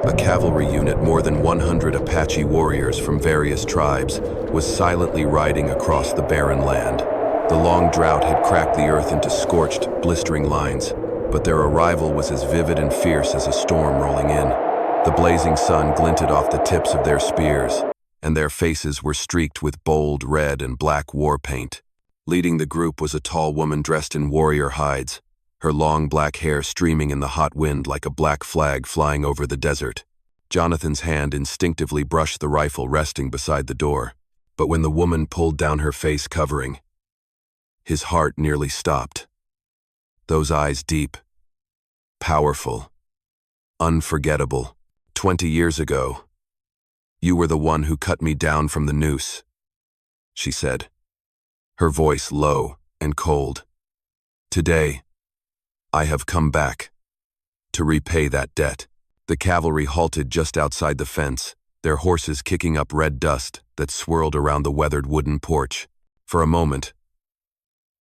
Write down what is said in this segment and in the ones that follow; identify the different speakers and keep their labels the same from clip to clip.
Speaker 1: A cavalry unit, more than 100 Apache warriors from various tribes, was silently riding across the barren land. The long drought had cracked the earth into scorched, blistering lines, but their arrival was as vivid and fierce as a storm rolling in. The blazing sun glinted off the tips of their spears, and their faces were streaked with bold red and black war paint. Leading the group was a tall woman dressed in warrior hides, her long black hair streaming in the hot wind like a black flag flying over the desert. Jonathan's hand instinctively brushed the rifle resting beside the door, but when the woman pulled down her face covering, his heart nearly stopped. Those eyes deep, powerful, unforgettable. 20 years ago, you were the one who cut me down from the noose, she said, her voice low and cold. Today, I have come back to repay that debt. The cavalry halted just outside the fence, their horses kicking up red dust that swirled around the weathered wooden porch. For a moment,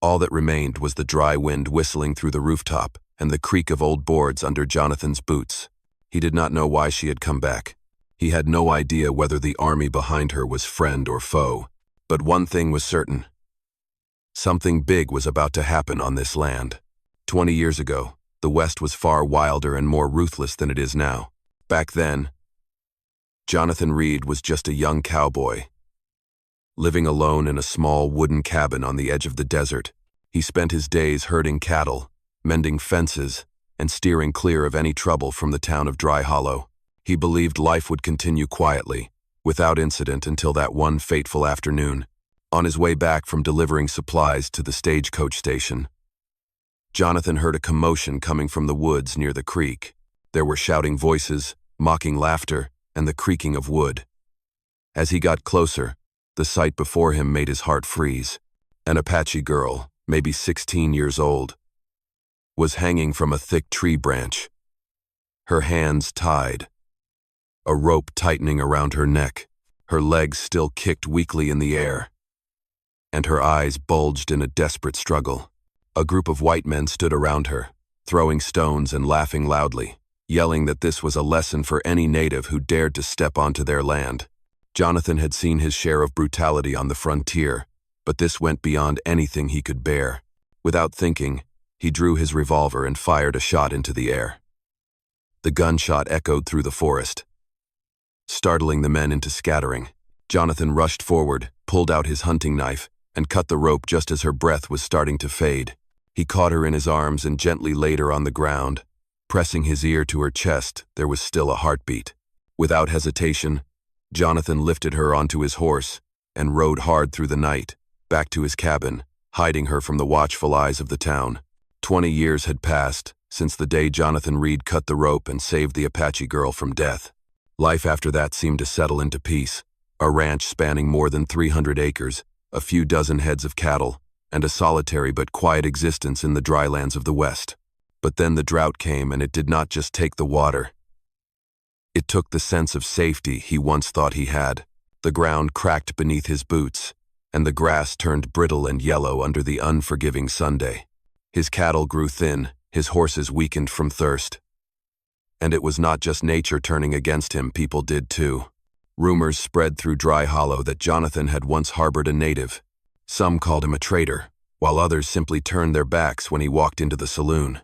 Speaker 1: all that remained was the dry wind whistling through the rooftop and the creak of old boards under Jonathan's boots. He did not know why she had come back. He had no idea whether the army behind her was friend or foe. But one thing was certain. Something big was about to happen on this land. 20 years ago, the West was far wilder and more ruthless than it is now. Back then, Jonathan Reed was just a young cowboy. Living alone in a small wooden cabin on the edge of the desert, he spent his days herding cattle, mending fences, and steering clear of any trouble from the town of Dry Hollow. He believed life would continue quietly, without incident until that one fateful afternoon, on his way back from delivering supplies to the stagecoach station. Jonathan heard a commotion coming from the woods near the creek. There were shouting voices, mocking laughter, and the creaking of wood. As he got closer, the sight before him made his heart freeze. An Apache girl, maybe 16 years old, was hanging from a thick tree branch, her hands tied, a rope tightening around her neck, her legs still kicked weakly in the air, and her eyes bulged in a desperate struggle. A group of white men stood around her, throwing stones and laughing loudly, yelling that this was a lesson for any native who dared to step onto their land. Jonathan had seen his share of brutality on the frontier, but this went beyond anything he could bear. Without thinking, he drew his revolver and fired a shot into the air. The gunshot echoed through the forest, startling the men into scattering. Jonathan rushed forward, pulled out his hunting knife, and cut the rope just as her breath was starting to fade. He caught her in his arms and gently laid her on the ground. Pressing his ear to her chest, there was still a heartbeat. Without hesitation, Jonathan lifted her onto his horse and rode hard through the night, back to his cabin, hiding her from the watchful eyes of the town. 20 years had passed since the day Jonathan Reed cut the rope and saved the Apache girl from death. Life after that seemed to settle into peace. A ranch spanning more than 300 acres, a few dozen heads of cattle, and a solitary but quiet existence in the drylands of the West. But then the drought came, and it did not just take the water. It took the sense of safety he once thought he had. The ground cracked beneath his boots, and the grass turned brittle and yellow under the unforgiving Sunday. His cattle grew thin, his horses weakened from thirst. And it was not just nature turning against him, people did too. Rumors spread through Dry Hollow that Jonathan had once harbored a native. Some called him a traitor, while others simply turned their backs when he walked into the saloon.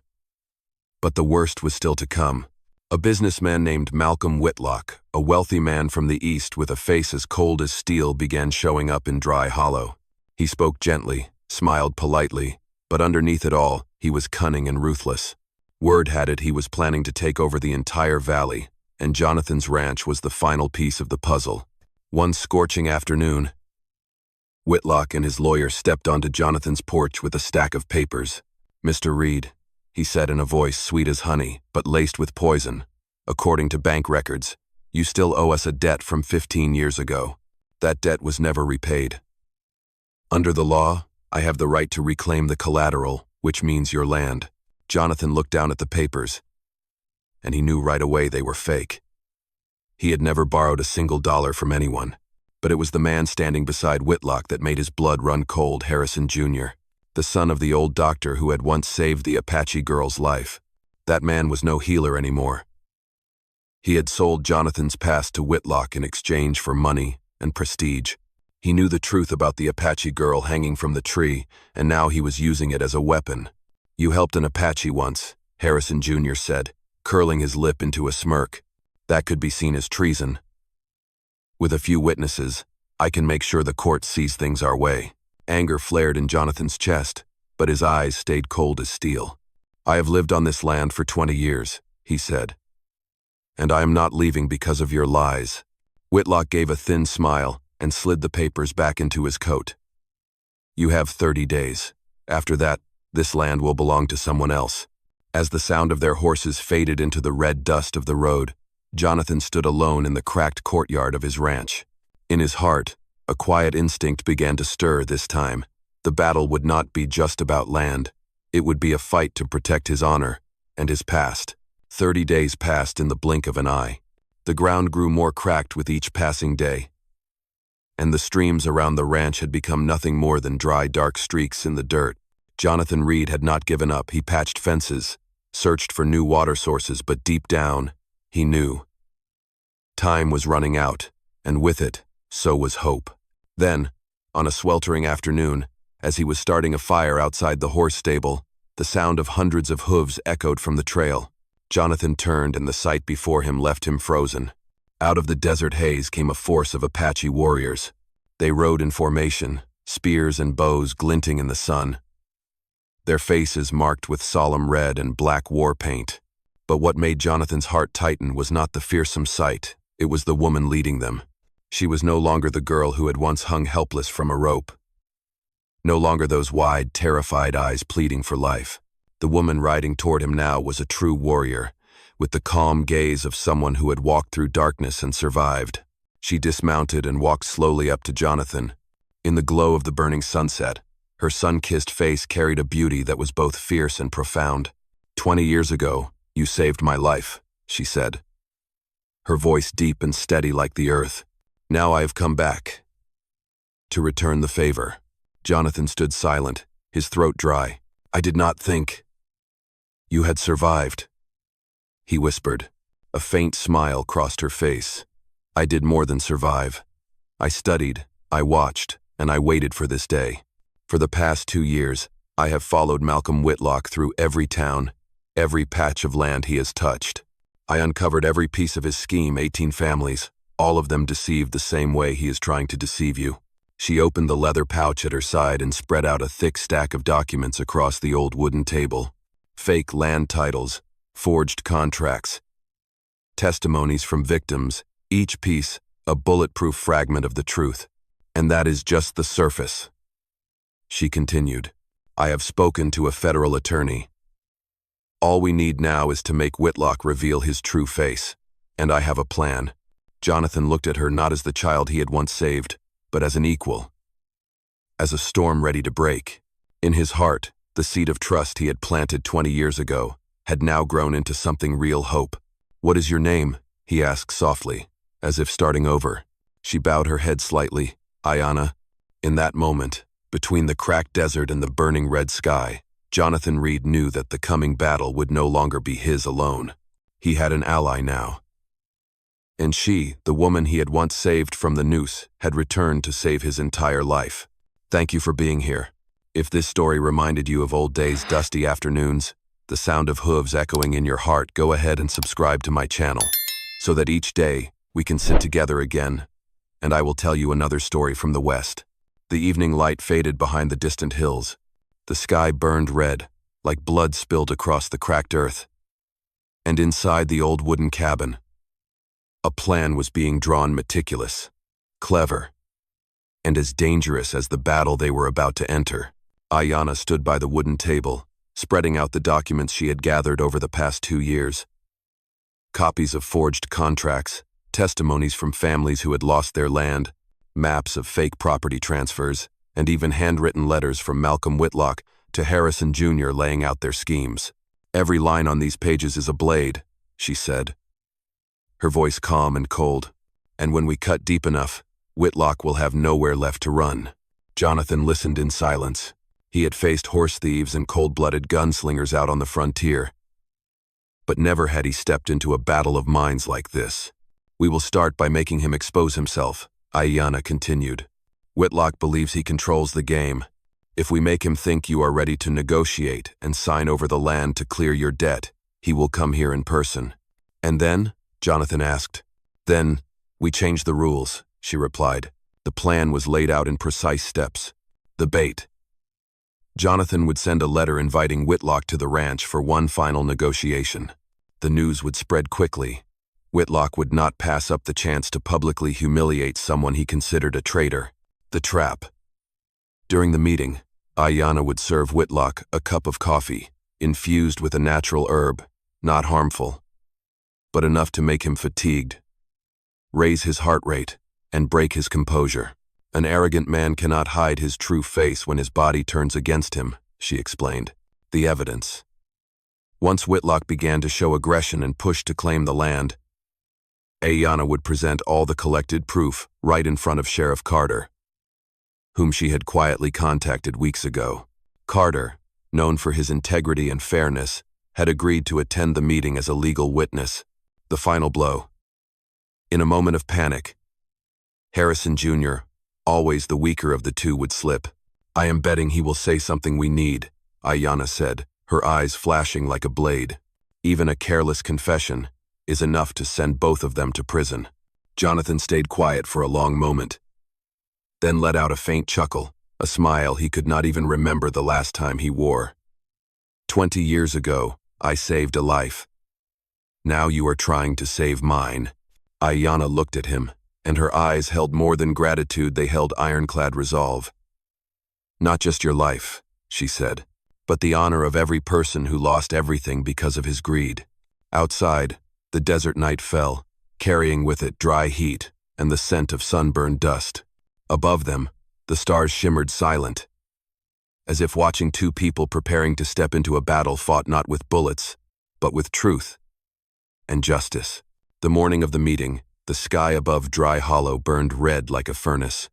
Speaker 1: But the worst was still to come. A businessman named Malcolm Whitlock, a wealthy man from the east with a face as cold as steel, began showing up in Dry Hollow. He spoke gently, smiled politely, but underneath it all, he was cunning and ruthless. Word had it he was planning to take over the entire valley, and Jonathan's ranch was the final piece of the puzzle. One scorching afternoon, Whitlock and his lawyer stepped onto Jonathan's porch with a stack of papers. "Mr. Reed," he said in a voice sweet as honey, but laced with poison, "according to bank records, you still owe us a debt from 15 years ago. That debt was never repaid. Under the law, I have the right to reclaim the collateral, which means your land." Jonathan looked down at the papers, and he knew right away they were fake. He had never borrowed a single dollar from anyone, but it was the man standing beside Whitlock that made his blood run cold. Harrison Jr., the son of the old doctor who had once saved the Apache girl's life. That man was no healer anymore. He had sold Jonathan's past to Whitlock in exchange for money and prestige. He knew the truth about the Apache girl hanging from the tree, and now he was using it as a weapon. "You helped an Apache once," Harrison Jr. said, curling his lip into a smirk. "That could be seen as treason. With a few witnesses, I can make sure the court sees things our way." Anger flared in Jonathan's chest, but his eyes stayed cold as steel. "I have lived on this land for 20 years, he said. "And I am not leaving because of your lies." Whitlock gave a thin smile and slid the papers back into his coat. "You have 30 days. After that, this land will belong to someone else." As the sound of their horses faded into the red dust of the road, Jonathan stood alone in the cracked courtyard of his ranch. In his heart, a quiet instinct began to stir this time. The battle would not be just about land. It would be a fight to protect his honor and his past. 30 days passed in the blink of an eye. The ground grew more cracked with each passing day, and the streams around the ranch had become nothing more than dry, dark streaks in the dirt. Jonathan Reed had not given up. He patched fences, searched for new water sources, but deep down, he knew time was running out, and with it, so was hope. Then, on a sweltering afternoon, as he was starting a fire outside the horse stable, the sound of hundreds of hooves echoed from the trail. Jonathan turned, and the sight before him left him frozen. Out of the desert haze came a force of Apache warriors. They rode in formation, spears and bows glinting in the sun, their faces marked with solemn red and black war paint. But what made Jonathan's heart tighten was not the fearsome sight, it was the woman leading them. She was no longer the girl who had once hung helpless from a rope. No longer those wide, terrified eyes pleading for life. The woman riding toward him now was a true warrior, with the calm gaze of someone who had walked through darkness and survived. She dismounted and walked slowly up to Jonathan. In the glow of the burning sunset, her sun-kissed face carried a beauty that was both fierce and profound. 20 years ago, you saved my life, she said, her voice deep and steady like the earth. Now I have come back to return the favor. Jonathan stood silent, his throat dry. I did not think you had survived, he whispered. A faint smile crossed her face. I did more than survive. I studied, I watched, and I waited for this day. For the past 2 years, I have followed Malcolm Whitlock through every town, every patch of land he has touched. I uncovered every piece of his scheme, 18 families, all of them deceived the same way he is trying to deceive you. She opened the leather pouch at her side and spread out a thick stack of documents across the old wooden table. Fake land titles, forged contracts, testimonies from victims, each piece a bulletproof fragment of the truth. And that is just the surface. She continued, I have spoken to a federal attorney. All we need now is to make Whitlock reveal his true face. And I have a plan. Jonathan looked at her not as the child he had once saved, but as an equal. As a storm ready to break. In his heart, the seed of trust he had planted 20 years ago had now grown into something real hope. What is your name? He asked softly, as if starting over. She bowed her head slightly. Ayanna. In that moment, between the cracked desert and the burning red sky, Jonathan Reed knew that the coming battle would no longer be his alone. He had an ally now. And she, the woman he had once saved from the noose, had returned to save his entire life. Thank you for being here. If this story reminded you of old days, dusty afternoons, the sound of hooves echoing in your heart, go ahead and subscribe to my channel, so that each day we can sit together again, and I will tell you another story from the West. The evening light faded behind the distant hills. The sky burned red, like blood spilled across the cracked earth. And inside the old wooden cabin, a plan was being drawn, meticulous, clever, and as dangerous as the battle they were about to enter. Ayanna stood by the wooden table, spreading out the documents she had gathered over the past 2 years. Copies of forged contracts, testimonies from families who had lost their land, maps of fake property transfers, and even handwritten letters from Malcolm Whitlock to Harrison Jr. laying out their schemes. Every line on these pages is a blade, she said, her voice calm and cold. And when we cut deep enough, Whitlock will have nowhere left to run. Jonathan listened in silence. He had faced horse thieves and cold-blooded gunslingers out on the frontier. but never had he stepped into a battle of minds like this. "We will start by making him expose himself," Ayanna continued. "Whitlock believes he controls the game. If we make him think you are ready to negotiate and sign over the land to clear your debt, he will come here in person." "And then?" Jonathan asked. "Then, we change the rules," she replied. The plan was laid out in precise steps. The bait. Jonathan would send a letter inviting Whitlock to the ranch for one final negotiation. The news would spread quickly. Whitlock would not pass up the chance to publicly humiliate someone he considered a traitor. The trap. During the meeting, Ayanna would serve Whitlock a cup of coffee, infused with a natural herb, not harmful, but enough to make him fatigued, raise his heart rate, and break his composure. "An arrogant man cannot hide his true face when his body turns against him," she explained. The evidence. Once Whitlock began to show aggression and push to claim the land, Ayanna would present all the collected proof right in front of Sheriff Carter, whom she had quietly contacted weeks ago. Carter, known for his integrity and fairness, had agreed to attend the meeting as a legal witness. The final blow. In a moment of panic, Harrison Jr., always the weaker of the two, would slip. "I am betting he will say something we need," Ayanna said, her eyes flashing like a blade. "Even a careless confession is enough to send both of them to prison." Jonathan stayed quiet for a long moment, then let out a faint chuckle, a smile he could not even remember the last time he wore. 20 years ago, I saved a life. Now you are trying to save mine." Ayanna looked at him, and her eyes held more than gratitude, they held ironclad resolve. "Not just your life," she said, "but the honor of every person who lost everything because of his greed." Outside, the desert night fell, carrying with it dry heat and the scent of sunburned dust. Above them, the stars shimmered silent, as if watching two people preparing to step into a battle fought not with bullets, but with truth and justice. The morning of the meeting, the sky above Dry Hollow burned red like a furnace.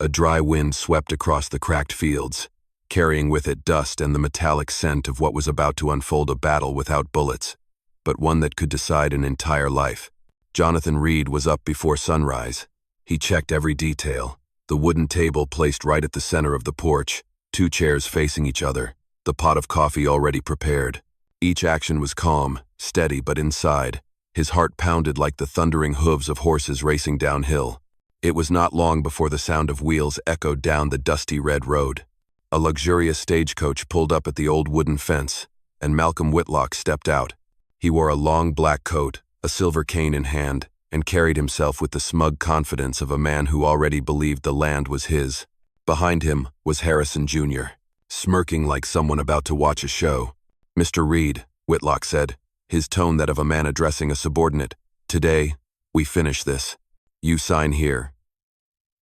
Speaker 1: A dry wind swept across the cracked fields, carrying with it dust and the metallic scent of what was about to unfold, a battle without bullets, but one that could decide an entire life. Jonathan Reed was up before sunrise. He checked every detail. The wooden table placed right at the center of the porch, two chairs facing each other, the pot of coffee already prepared. Each action was calm, steady, but inside, his heart pounded like the thundering hooves of horses racing downhill. It was not long before the sound of wheels echoed down the dusty red road. A luxurious stagecoach pulled up at the old wooden fence, and Malcolm Whitlock stepped out. He wore a long black coat, a silver cane in hand, and carried himself with the smug confidence of a man who already believed the land was his. Behind him was Harrison Jr., smirking like someone about to watch a show. "Mr. Reed," Whitlock said, his tone that of a man addressing a subordinate, "today, we finish this. You sign here."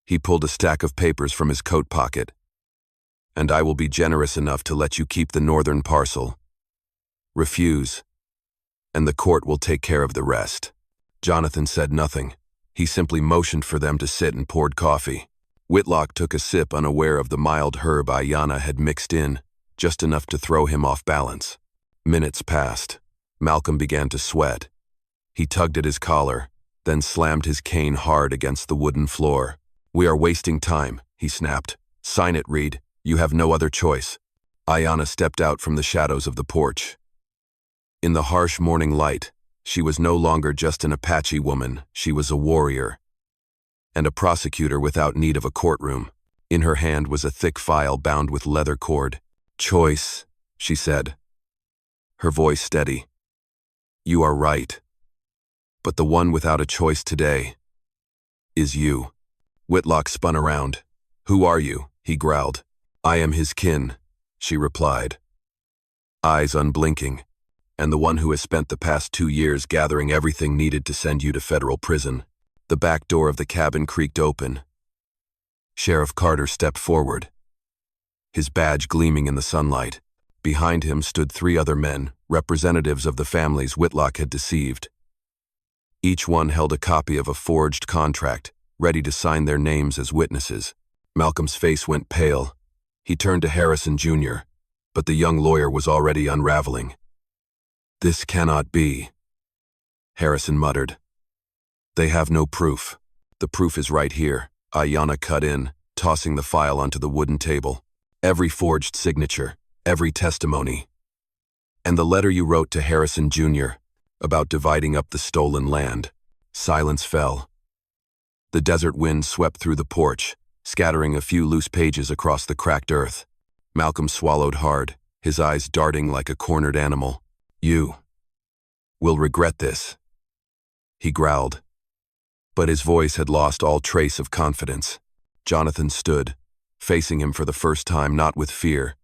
Speaker 1: He pulled a stack of papers from his coat pocket. "And I will be generous enough to let you keep the northern parcel. Refuse, and the court will take care of the rest." Jonathan said nothing. He simply motioned for them to sit and poured coffee. Whitlock took a sip, unaware of the mild herb Ayanna had mixed in, just enough to throw him off balance. Minutes passed. Malcolm began to sweat. He tugged at his collar, then slammed his cane hard against the wooden floor. "We are wasting time," he snapped. "Sign it, Reed. You have no other choice." Ayanna stepped out from the shadows of the porch. In the harsh morning light, she was no longer just an Apache woman, she was a warrior, and a prosecutor without need of a courtroom. In her hand was a thick file bound with leather cord. "Choice," she said, her voice steady. "You are right. But the one without a choice today is you." Whitlock spun around. "Who are you?" he growled. "I am his kin," she replied, eyes unblinking, "and the one who has spent the past 2 years gathering everything needed to send you to federal prison." The back door of the cabin creaked open. Sheriff Carter stepped forward, his badge gleaming in the sunlight. Behind him stood 3 other men, representatives of the families Whitlock had deceived. Each one held a copy of a forged contract, ready to sign their names as witnesses. Malcolm's face went pale. He turned to Harrison Jr., but the young lawyer was already unraveling. "This cannot be," Harrison muttered. "They have no proof." "The proof is right here," Ayanna cut in, tossing the file onto the wooden table. "Every forged signature, every testimony. And the letter you wrote to Harrison Jr. about dividing up the stolen land." Silence fell. The desert wind swept through the porch, scattering a few loose pages across the cracked earth. Malcolm swallowed hard, his eyes darting like a cornered animal. "You will regret this," he growled. But his voice had lost all trace of confidence. Jonathan stood, facing him for the first time not with fear,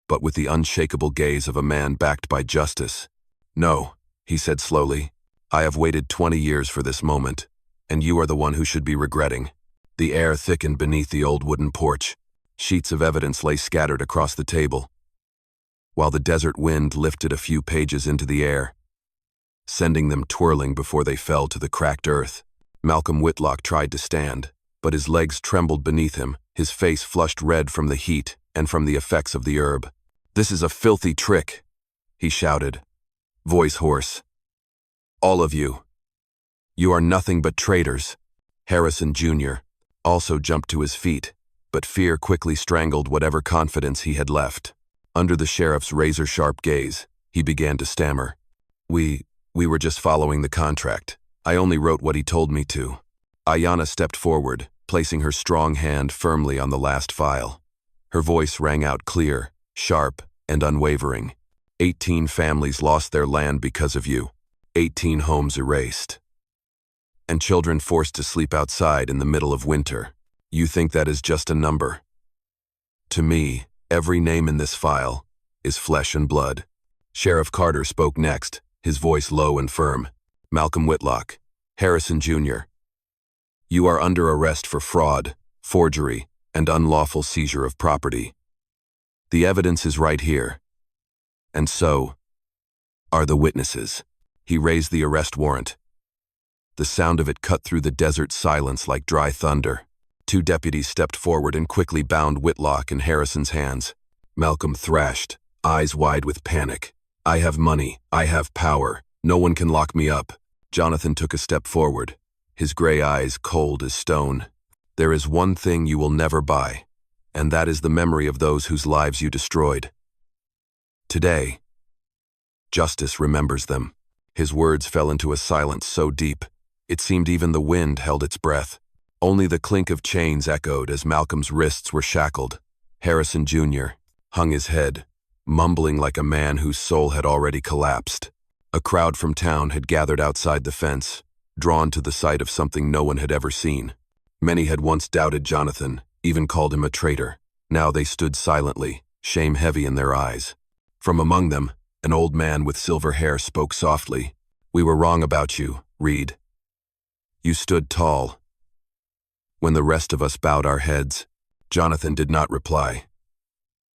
Speaker 1: but with the unshakable gaze of a man backed by justice. "No," he said slowly. "I have waited 20 years for this moment, and you are the one who should be regretting." The air thickened beneath the old wooden porch. Sheets of evidence lay scattered across the table, while the desert wind lifted a few pages into the air, sending them twirling before they fell to the cracked earth. Malcolm Whitlock tried to stand, but his legs trembled beneath him, his face flushed red from the heat and from the effects of the herb. "This is a filthy trick," he shouted, voice hoarse. "All of you. You are nothing but traitors." Harrison Jr. also jumped to his feet, but fear quickly strangled whatever confidence he had left. Under the sheriff's razor-sharp gaze, he began to stammer. We were just following the contract. I only wrote what he told me to." Ayanna stepped forward, placing her strong hand firmly on the last file. Her voice rang out clear, sharp, and unwavering. 18 families lost their land because of you. 18 homes erased. And children forced to sleep outside in the middle of winter. You think that is just a number? To me, every name in this file is flesh and blood. Sheriff Carter spoke next, his voice low and firm. "Malcolm Whitlock, Harrison Jr. You are under arrest for fraud, forgery, and unlawful seizure of property. The evidence is right here. And so are the witnesses." He raised the arrest warrant. The sound of it cut through the desert silence like dry thunder. 2 deputies stepped forward and quickly bound Whitlock in Harrison's hands. Malcolm thrashed, eyes wide with panic. "I have money. I have power. No one can lock me up." Jonathan took a step forward, his gray eyes cold as stone. "There is one thing you will never buy, and that is the memory of those whose lives you destroyed. Today, justice remembers them." His words fell into a silence so deep, it seemed even the wind held its breath. Only the clink of chains echoed as Malcolm's wrists were shackled. Harrison Jr. hung his head, mumbling like a man whose soul had already collapsed. A crowd from town had gathered outside the fence, drawn to the sight of something no one had ever seen. Many had once doubted Jonathan, even called him a traitor. Now they stood silently, shame heavy in their eyes. From among them, an old man with silver hair spoke softly. "We were wrong about you, Reed. You stood tall." When the rest of us bowed our heads, Jonathan did not reply.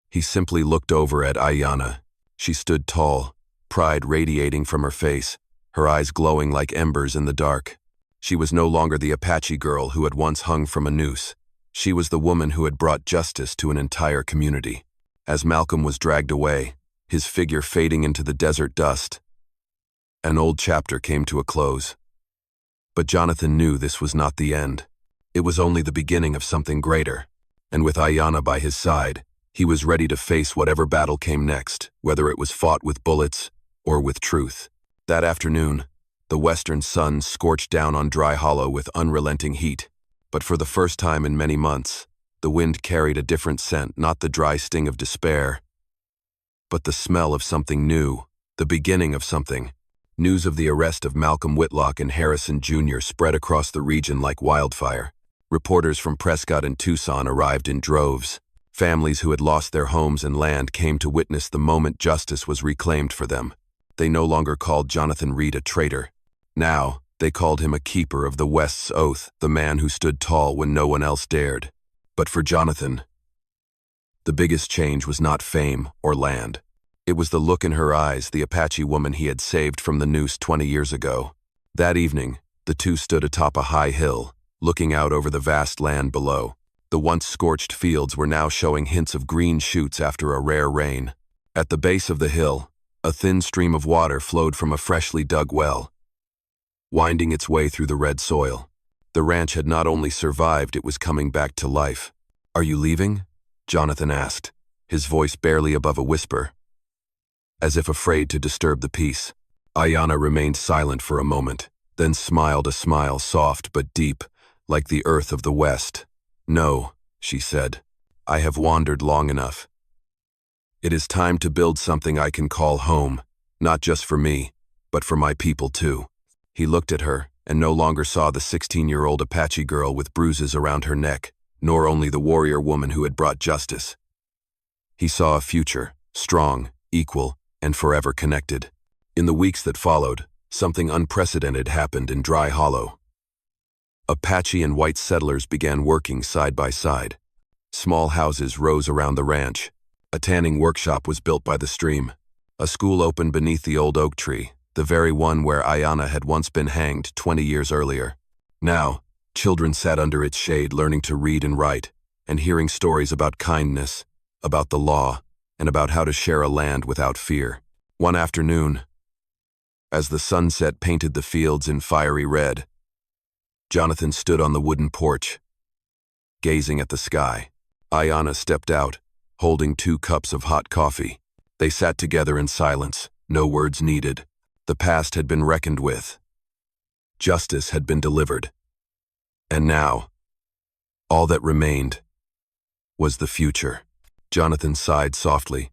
Speaker 1: He simply looked over at Ayanna. She stood tall, pride radiating from her face, her eyes glowing like embers in the dark. She was no longer the Apache girl who had once hung from a noose. She was the woman who had brought justice to an entire community. As Malcolm was dragged away, his figure fading into the desert dust, an old chapter came to a close. But Jonathan knew this was not the end. It was only the beginning of something greater, and with Ayanna by his side, he was ready to face whatever battle came next, whether it was fought with bullets or with truth. That afternoon, the western sun scorched down on Dry Hollow with unrelenting heat, but for the first time in many months, the wind carried a different scent, not the dry sting of despair, but the smell of something new, the beginning of something. News of the arrest of Malcolm Whitlock and Harrison Jr. spread across the region like wildfire. Reporters from Prescott and Tucson arrived in droves. Families who had lost their homes and land came to witness the moment justice was reclaimed for them. They no longer called Jonathan Reed a traitor. Now, they called him a keeper of the West's oath, the man who stood tall when no one else dared. But for Jonathan, the biggest change was not fame or land. It was the look in her eyes, the Apache woman he had saved from the noose 20 years ago. That evening, the two stood atop a high hill, looking out over the vast land below. The once scorched fields were now showing hints of green shoots after a rare rain. At the base of the hill, A thin stream of water flowed from a freshly dug well, winding its way through the red soil. The ranch had not only survived, it was coming back to life. "Are you leaving?" Jonathan asked, his voice barely above a whisper, as if afraid to disturb the peace. Ayanna remained silent for a moment, then smiled a smile soft but deep, like the earth of the West. "No," she said. "I have wandered long enough. It is time to build something I can call home, not just for me, but for my people too." He looked at her, and no longer saw the 16-year-old Apache girl with bruises around her neck, nor only the warrior woman who had brought justice. He saw a future, strong, equal, and forever connected. In the weeks that followed, something unprecedented happened in Dry Hollow. Apache and white settlers began working side by side. Small houses rose around the ranch. A tanning workshop was built by the stream. A school opened beneath the old oak tree, the very one where Ayanna had once been hanged 20 years earlier. Now, children sat under its shade learning to read and write, and hearing stories about kindness, about the law, and about how to share a land without fear. One afternoon, as the sunset painted the fields in fiery red, Jonathan stood on the wooden porch, gazing at the sky. Ayanna stepped out, holding 2 cups of hot coffee. They sat together in silence, no words needed. The past had been reckoned with. Justice had been delivered. And now, all that remained was the future. Jonathan sighed softly,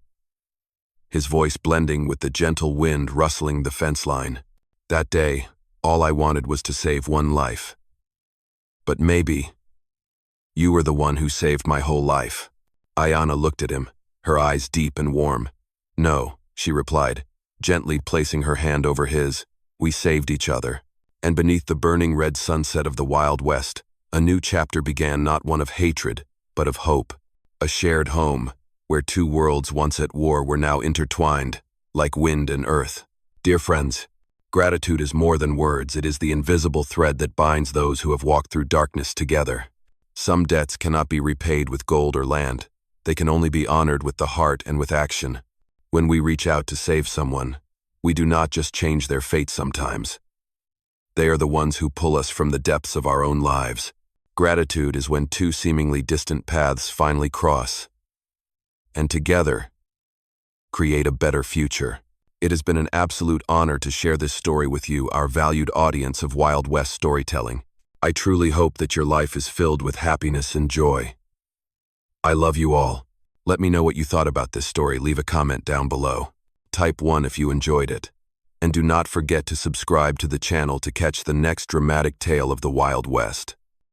Speaker 1: his voice blending with the gentle wind rustling the fence line. "That day, all I wanted was to save one life. But maybe you were the one who saved my whole life." Ayanna looked at him, her eyes deep and warm. "No," she replied, gently placing her hand over his. "We saved each other." And beneath the burning red sunset of the Wild West, a new chapter began, not one of hatred, but of hope. A shared home, where 2 worlds once at war were now intertwined, like wind and earth. Dear friends, gratitude is more than words. It is the invisible thread that binds those who have walked through darkness together. Some debts cannot be repaid with gold or land. They can only be honored with the heart and with action. When we reach out to save someone, we do not just change their fate sometimes. They are the ones who pull us from the depths of our own lives. Gratitude is when 2 seemingly distant paths finally cross, and together create a better future. It has been an absolute honor to share this story with you, our valued audience of Wild West storytelling. I truly hope that your life is filled with happiness and joy. I love you all. Let me know what you thought about this story. Leave a comment down below. Type 1 if you enjoyed it. And do not forget to subscribe to the channel to catch the next dramatic tale of the Wild West.